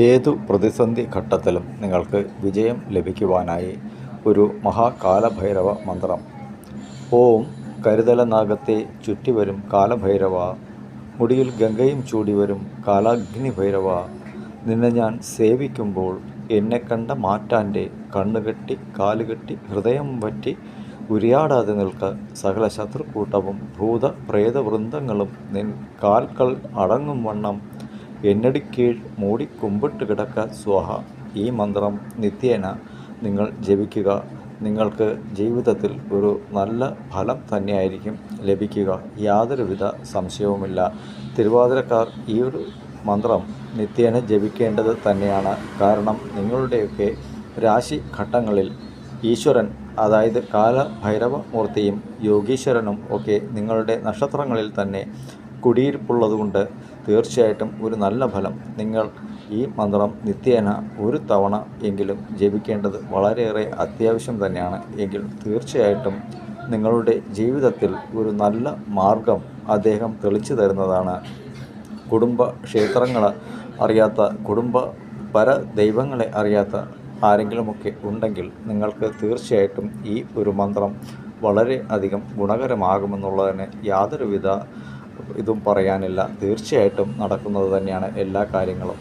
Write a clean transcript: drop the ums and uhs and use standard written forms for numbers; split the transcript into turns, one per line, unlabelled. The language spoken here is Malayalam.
ഏതു പ്രതിസന്ധി ഘട്ടത്തിലും നിങ്ങൾക്ക് വിജയം ലഭിക്കുവാനായി ഒരു മഹാകാലഭൈരവ മന്ത്രം. ഓം കരുതലനാഗത്തെ ചുറ്റിവരും കാലഭൈരവ, മുടിയിൽ ഗംഗയും ചൂടിവരും കാലാഗ്നിഭൈരവ, നിന്നെ ഞാൻ സേവിക്കുമ്പോൾ എന്നെ കണ്ട മാറ്റാൻ്റെ കണ്ണുകെട്ടി കാലുകെട്ടി ഹൃദയം വറ്റി ഉരിയാടാതെ നിൽക്ക. സകല ശത്രുക്കൂട്ടവും ഭൂത പ്രേതവൃന്ദങ്ങളും നിൻ കാൽക്കൾ അടങ്ങും വണ്ണം എന്നടിക്കീഴ് മൂടി കുമ്പിട്ട് കിടക്ക. സ്വാഹ. ഈ മന്ത്രം നിത്യേന നിങ്ങൾ ജപിക്കുക. നിങ്ങൾക്ക് ജീവിതത്തിൽ ഒരു നല്ല ഫലം തന്നെയായിരിക്കും ലഭിക്കുക, യാതൊരുവിധ സംശയവുമില്ല. തിരുവാതിരക്കാർ ഈ ഒരു മന്ത്രം നിത്യേന ജപിക്കേണ്ടത് തന്നെയാണ്. കാരണം നിങ്ങളുടെയൊക്കെ രാശി ഘട്ടങ്ങളിൽ ഈശ്വരൻ, അതായത് കാലഭൈരവമൂർത്തിയും യോഗീശ്വരനും ഒക്കെ നിങ്ങളുടെ നക്ഷത്രങ്ങളിൽ തന്നെ കുടിയിരിപ്പുള്ളതുകൊണ്ട് തീർച്ചയായിട്ടും ഒരു നല്ല ഫലം. നിങ്ങൾ ഈ മന്ത്രം നിത്യേന ഒരു തവണ എങ്കിലും ജപിക്കേണ്ടത് വളരെയേറെ അത്യാവശ്യം തന്നെയാണ്. എങ്കിൽ തീർച്ചയായിട്ടും നിങ്ങളുടെ ജീവിതത്തിൽ ഒരു നല്ല മാർഗം അദ്ദേഹം തെളിച്ചു തരുന്നതാണ്. കുടുംബ ക്ഷേത്രങ്ങൾ അറിയാത്ത, കുടുംബ പരദൈവങ്ങളെ അറിയാത്ത ആരെങ്കിലുമൊക്കെ ഉണ്ടെങ്കിൽ നിങ്ങൾക്ക് തീർച്ചയായിട്ടും ഈ ഒരു മന്ത്രം വളരെ അധികം ഗുണകരമാകുമെന്നുള്ളതിന് യാതൊരുവിധ ഇതും പറയാനില്ല. തീർച്ചയായിട്ടും നടക്കുന്നത് തന്നെയാണ് എല്ലാ കാര്യങ്ങളും.